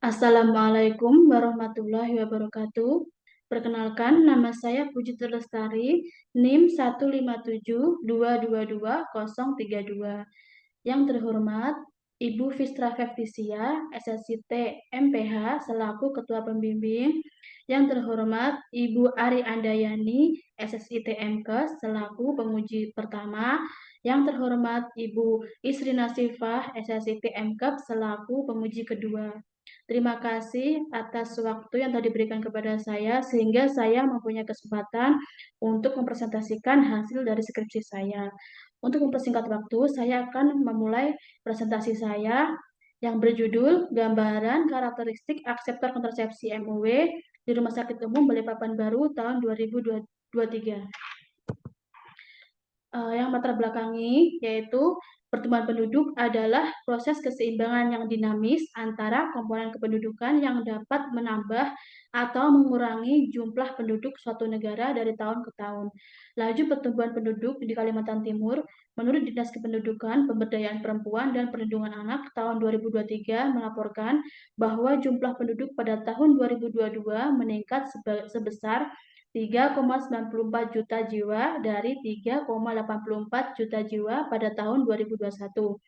Assalamualaikum warahmatullahi wabarakatuh. Perkenalkan, nama saya Puji Lestari, NIM 157222032. Yang terhormat, Ibu Fistra Feftisia, SSIT MPH selaku Ketua Pembimbing. Yang terhormat, Ibu Ari Andayani, SSIT MKes selaku penguji pertama. Yang terhormat, Ibu Isri Nasifah, SSIT MKep selaku penguji kedua. Terima kasih atas waktu yang telah diberikan kepada saya sehingga saya mempunyai kesempatan untuk mempresentasikan hasil dari skripsi saya. Untuk mempersingkat waktu, saya akan memulai presentasi saya yang berjudul Gambaran Karakteristik Akseptor Kontrasepsi MOW di Rumah Sakit Umum Balikpapan Baru tahun 2023. Yang latar belakangi yaitu pertumbuhan penduduk adalah proses keseimbangan yang dinamis antara komponen kependudukan yang dapat menambah atau mengurangi jumlah penduduk suatu negara dari tahun ke tahun. Laju pertumbuhan penduduk di Kalimantan Timur menurut Dinas Kependudukan, Pemberdayaan Perempuan dan Perlindungan Anak tahun 2023 melaporkan bahwa jumlah penduduk pada tahun 2022 meningkat sebesar 3,94 juta jiwa dari 3,84 juta jiwa pada tahun 2021.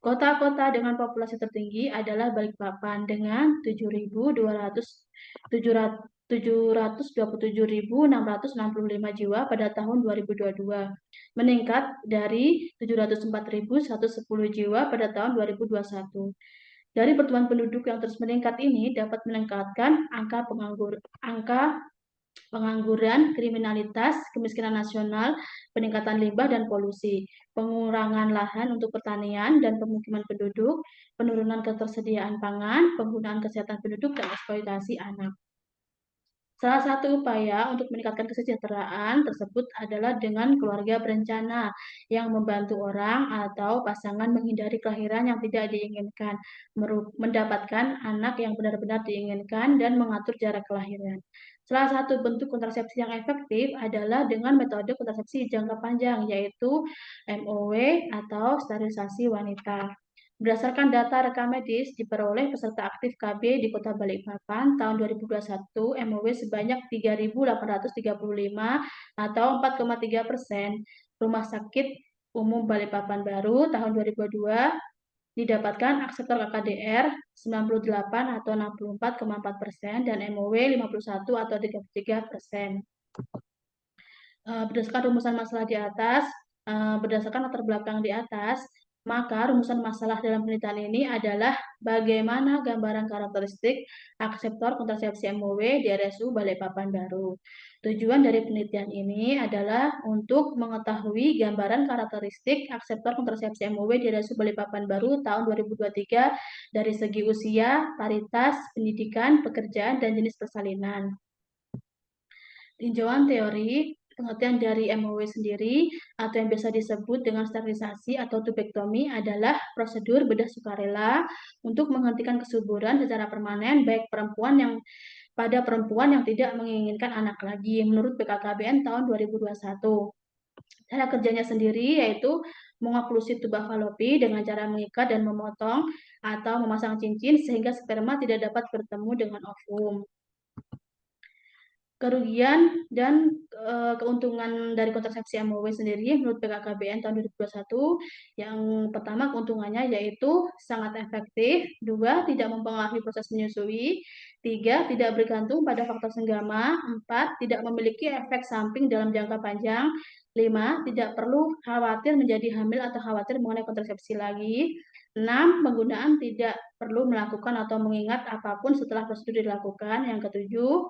Kota-kota dengan populasi tertinggi adalah Balikpapan dengan 727.665 jiwa pada tahun 2022, meningkat dari 704.110 jiwa pada tahun 2021. Dari pertumbuhan penduduk yang terus meningkat ini dapat meningkatkan angka pengangguran, kriminalitas, kemiskinan nasional, peningkatan limbah dan polusi, pengurangan lahan untuk pertanian dan pemukiman penduduk, penurunan ketersediaan pangan, penggunaan kesehatan penduduk, dan eksploitasi anak. Salah satu upaya untuk meningkatkan kesejahteraan tersebut adalah dengan keluarga berencana yang membantu orang atau pasangan menghindari kelahiran yang tidak diinginkan, mendapatkan anak yang benar-benar diinginkan, dan mengatur jarak kelahiran. Salah satu bentuk kontrasepsi yang efektif adalah dengan metode kontrasepsi jangka panjang, yaitu MOW atau sterilisasi wanita. Berdasarkan data rekam medis diperoleh peserta aktif KB di Kota Balikpapan tahun 2021, MOW sebanyak 3.835 atau 4,3%. Rumah Sakit Umum Balikpapan Baru tahun 2022 didapatkan akseptor KKDR 98 atau 64,4% dan MOW 51 atau 33%. Berdasarkan rumusan masalah di atas, berdasarkan latar belakang di atas, maka rumusan masalah dalam penelitian ini adalah bagaimana gambaran karakteristik akseptor kontrasepsi MOW di RSU Balikpapan Baru. Tujuan dari penelitian ini adalah untuk mengetahui gambaran karakteristik akseptor kontrasepsi MOW di RSU Balikpapan Baru tahun 2023 dari segi usia, paritas, pendidikan, pekerjaan, dan jenis persalinan. Tinjauan teori pengertian dari MOW sendiri atau yang biasa disebut dengan sterilisasi atau tubektomi adalah prosedur bedah sukarela untuk menghentikan kesuburan secara permanen baik pada perempuan yang tidak menginginkan anak lagi menurut BKKBN tahun 2021. Cara kerjanya sendiri yaitu mengoklusi tuba falopi dengan cara mengikat dan memotong atau memasang cincin sehingga sperma tidak dapat bertemu dengan ovum. Kerugian dan keuntungan dari kontrasepsi MOW sendiri menurut BKKBN tahun 2021, yang pertama keuntungannya yaitu sangat efektif, 2 tidak mempengaruhi proses menyusui, 3 tidak bergantung pada faktor senggama, 4 tidak memiliki efek samping dalam jangka panjang, 5 tidak perlu khawatir menjadi hamil atau khawatir mengenai kontrasepsi lagi, 6 penggunaan tidak perlu melakukan atau mengingat apapun setelah prosedur dilakukan, yang ketujuh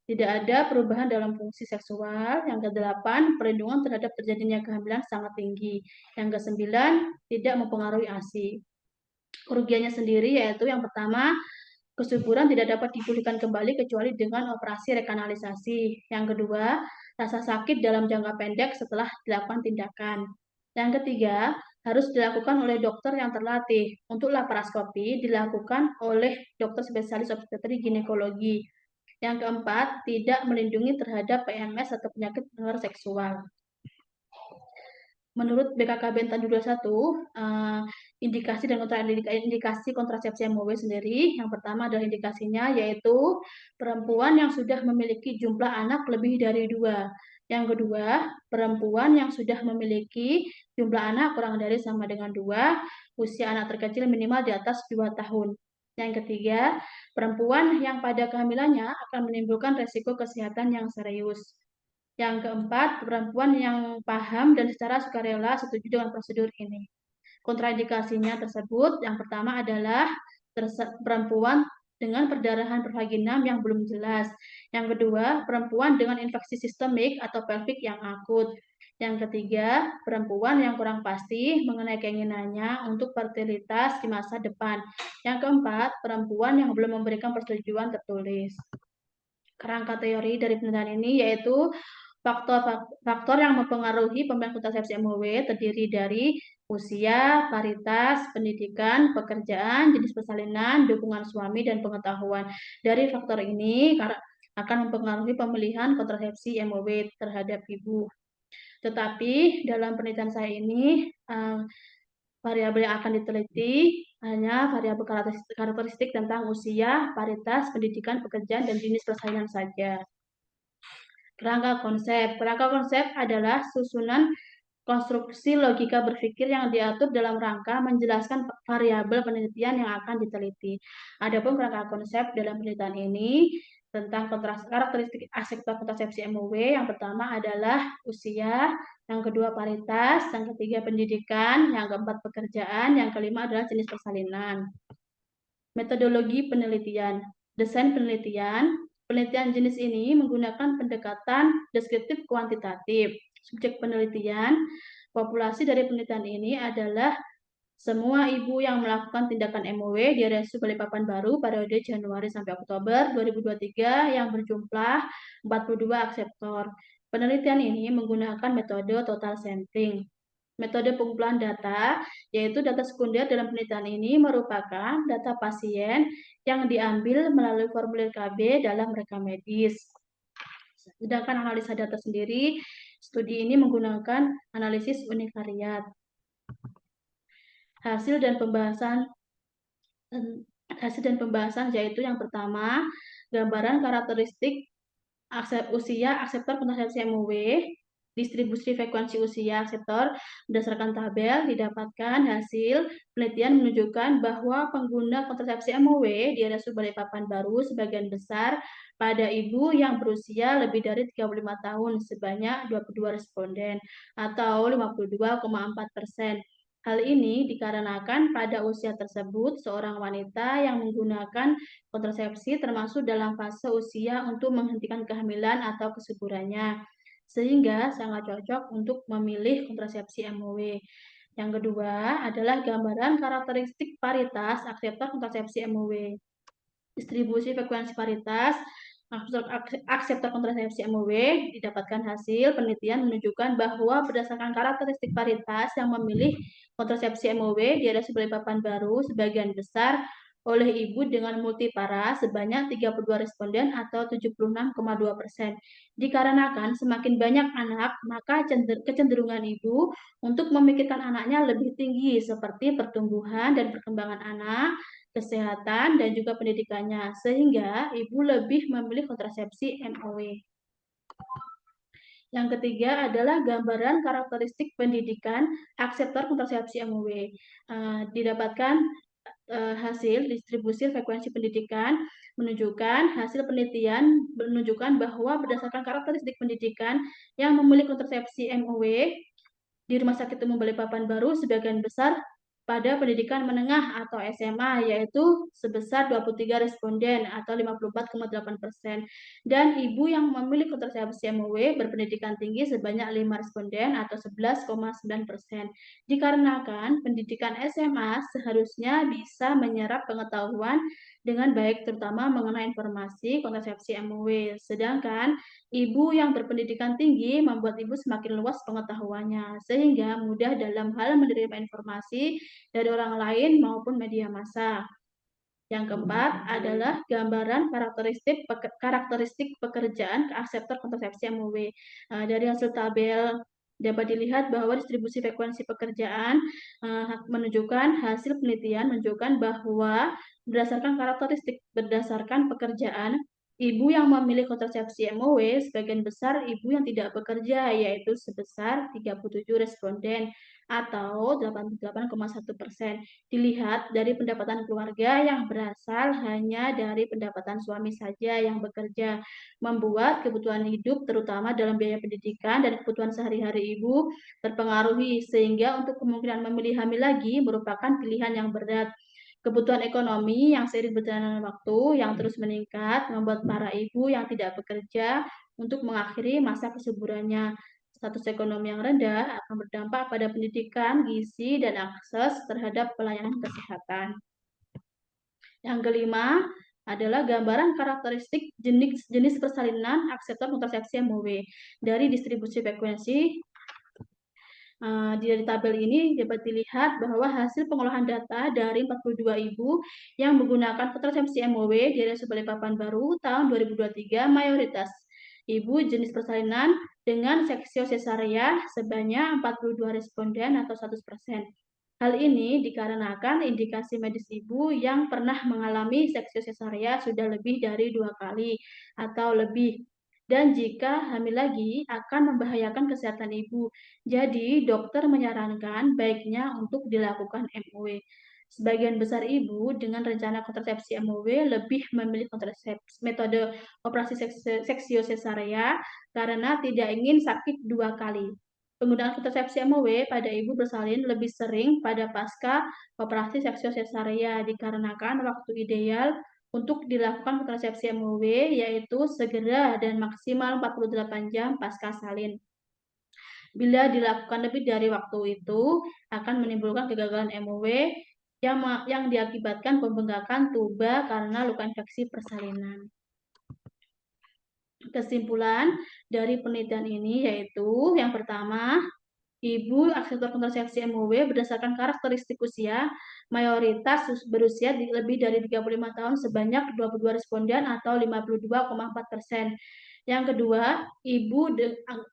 tidak ada perubahan dalam fungsi seksual. Yang kedelapan, perlindungan terhadap terjadinya kehamilan sangat tinggi. Yang kesembilan, tidak mempengaruhi ASI. Kerugiannya sendiri yaitu yang pertama, kesuburan tidak dapat dipulihkan kembali kecuali dengan operasi rekanalisasi. Yang kedua, rasa sakit dalam jangka pendek setelah dilakukan tindakan. Yang ketiga, harus dilakukan oleh dokter yang terlatih. Untuk laparoskopi dilakukan oleh dokter spesialis obstetri ginekologi. Yang keempat, tidak melindungi terhadap PMS atau penyakit menular seksual. Menurut BKKBN tahun 2021, indikasi dan indikasi kontrasepsi MOW sendiri. Yang pertama adalah indikasinya yaitu perempuan yang sudah memiliki jumlah anak lebih dari 2. Yang kedua, perempuan yang sudah memiliki jumlah anak kurang dari sama dengan 2, usia anak terkecil minimal di atas 2 tahun. Yang ketiga, perempuan yang pada kehamilannya akan menimbulkan resiko kesehatan yang serius. Yang keempat, perempuan yang paham dan secara sukarela setuju dengan prosedur ini. Kontraindikasinya tersebut, yang pertama adalah perempuan dengan perdarahan pervaginam yang belum jelas. Yang kedua, perempuan dengan infeksi sistemik atau pelvik yang akut. Yang ketiga, perempuan yang kurang pasti mengenai keinginannya untuk fertilitas di masa depan. Yang keempat, perempuan yang belum memberikan persetujuan tertulis. Kerangka teori dari penelitian ini yaitu faktor yang mempengaruhi pemilihan kontrasepsi MOW terdiri dari usia, paritas, pendidikan, pekerjaan, jenis persalinan, dukungan suami, dan pengetahuan. Dari faktor ini akan mempengaruhi pemilihan kontrasepsi MOW terhadap ibu. Tetapi dalam penelitian saya ini, variabel yang akan diteliti hanya variabel karakteristik tentang usia, paritas, pendidikan, pekerjaan, dan jenis persalinan saja. Kerangka konsep adalah susunan konstruksi logika berpikir yang diatur dalam rangka menjelaskan variabel penelitian yang akan diteliti. Adapun kerangka konsep dalam penelitian ini tentang karakteristik aseptor kontrasepsi MOW, yang pertama adalah usia, yang kedua paritas, yang ketiga pendidikan, yang keempat pekerjaan, yang kelima adalah jenis persalinan. Metodologi penelitian. Desain penelitian. Penelitian jenis ini menggunakan pendekatan deskriptif kuantitatif. Subjek penelitian. Populasi dari penelitian ini adalah semua ibu yang melakukan tindakan MOW di RSU Balikpapan Baru periode Januari sampai Oktober 2023 yang berjumlah 42 akseptor. Penelitian ini menggunakan metode total sampling. Metode pengumpulan data, yaitu data sekunder dalam penelitian ini merupakan data pasien yang diambil melalui formulir KB dalam rekam medis. Sedangkan analisa data sendiri, studi ini menggunakan analisis univariat. Hasil dan pembahasan yaitu yang pertama, gambaran karakteristik usia akseptor kontrasepsi MOW, distribusi frekuensi usia akseptor berdasarkan tabel didapatkan hasil penelitian menunjukkan bahwa pengguna kontrasepsi MOW di RSU Balikpapan Baru sebagian besar pada ibu yang berusia lebih dari 35 tahun sebanyak 22 responden atau 52,4%. Hal ini dikarenakan pada usia tersebut seorang wanita yang menggunakan kontrasepsi termasuk dalam fase usia untuk menghentikan kehamilan atau kesuburannya, sehingga sangat cocok untuk memilih kontrasepsi MOW. Yang kedua adalah gambaran karakteristik paritas akseptor kontrasepsi MOW. Distribusi frekuensi paritas akseptor kontrasepsi MOW didapatkan hasil penelitian menunjukkan bahwa berdasarkan karakteristik paritas yang memilih kontrasepsi MOW di RSU Balikpapan Baru sebagian besar oleh ibu dengan multipara sebanyak 32 responden atau 76,2%. Dikarenakan semakin banyak anak, maka kecenderungan ibu untuk memikirkan anaknya lebih tinggi seperti pertumbuhan dan perkembangan anak, kesehatan, dan juga pendidikannya, sehingga ibu lebih memilih kontrasepsi MOW. Yang ketiga adalah gambaran karakteristik pendidikan akseptor kontrasepsi MOW. Didapatkan hasil distribusi frekuensi pendidikan menunjukkan hasil penelitian menunjukkan bahwa berdasarkan karakteristik pendidikan yang memilih kontrasepsi MOW di Rumah Sakit Umum Balikpapan Baru sebagian besar pada pendidikan menengah atau SMA, yaitu sebesar 23 responden atau 54,8%. Dan ibu yang memilih kontrasepsi MOW berpendidikan tinggi sebanyak 5 responden atau 11,9%. Dikarenakan pendidikan SMA seharusnya bisa menyerap pengetahuan dengan baik, terutama mengenai informasi kontrasepsi MOW. Sedangkan ibu yang berpendidikan tinggi membuat ibu semakin luas pengetahuannya, sehingga mudah dalam hal menerima informasi dari orang lain maupun media massa. Yang keempat adalah gambaran karakteristik pekerjaan akseptor kontrasepsi MOW. Dari hasil tabel Dapat dilihat bahwa distribusi frekuensi pekerjaan menunjukkan hasil penelitian menunjukkan bahwa berdasarkan karakteristik berdasarkan pekerjaan, ibu yang memilih kontrasepsi MOW sebagian besar ibu yang tidak bekerja, yaitu sebesar 37 responden atau 88,1%. Dilihat dari pendapatan keluarga yang berasal hanya dari pendapatan suami saja yang bekerja, membuat kebutuhan hidup terutama dalam biaya pendidikan dan kebutuhan sehari-hari ibu terpengaruhi, sehingga untuk kemungkinan memilih hamil lagi merupakan pilihan yang berat. Kebutuhan ekonomi yang seiring berjalannya waktu yang terus meningkat membuat para ibu yang tidak bekerja untuk mengakhiri masa kesuburannya. Status ekonomi yang rendah akan berdampak pada pendidikan, gizi, dan akses terhadap pelayanan kesehatan. Yang kelima adalah gambaran karakteristik jenis persalinan akseptor kontrasepsi MOW dari distribusi frekuensi. Dari tabel ini dapat dilihat bahwa hasil pengolahan data dari 42 ibu yang menggunakan kontrasepsi MOW di RSUD Balikpapan Baru tahun 2023 mayoritas ibu jenis persalinan dengan seksio sesarea sebanyak 42 responden atau 100%. Hal ini dikarenakan indikasi medis ibu yang pernah mengalami seksio sesarea sudah lebih dari 2 kali atau lebih, dan jika hamil lagi akan membahayakan kesehatan ibu. Jadi, dokter menyarankan baiknya untuk dilakukan MOW. Sebagian besar ibu dengan rencana kontrasepsi MOW lebih memilih metode operasi seksio sesarea karena tidak ingin sakit 2 kali. Penggunaan kontrasepsi MOW pada ibu bersalin lebih sering pada pasca operasi seksio sesarea dikarenakan waktu ideal untuk dilakukan kontrasepsi MOW yaitu segera dan maksimal 48 jam pasca salin. Bila dilakukan lebih dari waktu itu, akan menimbulkan kegagalan MOW yang diakibatkan pembengkakan tuba karena luka infeksi persalinan. Kesimpulan dari penelitian ini yaitu yang pertama, ibu akseptor kontrasepsi MOW berdasarkan karakteristik usia, mayoritas berusia lebih dari 35 tahun sebanyak 22 responden atau 52,4%. Yang kedua, ibu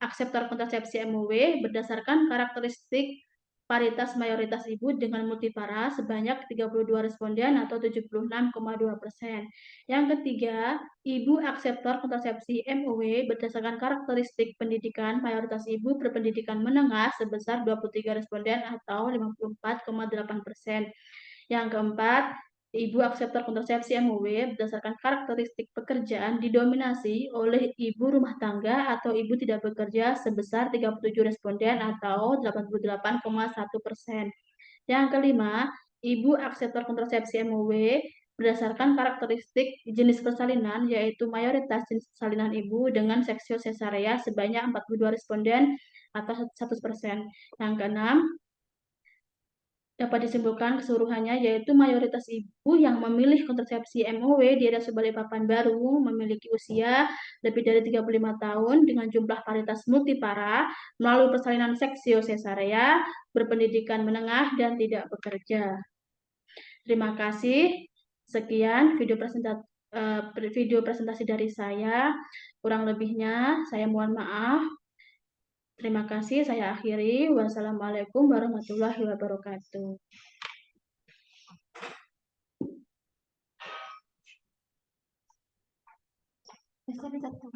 akseptor kontrasepsi MOW berdasarkan karakteristik paritas mayoritas ibu dengan multipara sebanyak 32 responden atau 76,2%. Yang ketiga, ibu akseptor kontrasepsi MOW berdasarkan karakteristik pendidikan mayoritas ibu berpendidikan menengah sebesar 23 responden atau 54,8%. Yang keempat, ibu akseptor kontrasepsi MOW berdasarkan karakteristik pekerjaan didominasi oleh ibu rumah tangga atau ibu tidak bekerja sebesar 37 responden atau 88,1%. Yang kelima, ibu akseptor kontrasepsi MOW berdasarkan karakteristik jenis persalinan yaitu mayoritas jenis persalinan ibu dengan seksio sesarea sebanyak 42 responden atau 100%. Yang keenam, dapat disimpulkan keseluruhannya yaitu mayoritas ibu yang memilih kontrasepsi MOW di RSUD Balikpapan Baru memiliki usia lebih dari 35 tahun dengan jumlah paritas multipara melalui persalinan seksio sesarea, berpendidikan menengah, dan tidak bekerja. Terima kasih. Sekian video presentasi dari saya. Kurang lebihnya saya mohon maaf. Terima kasih, saya akhiri. Wassalamualaikum warahmatullahi wabarakatuh.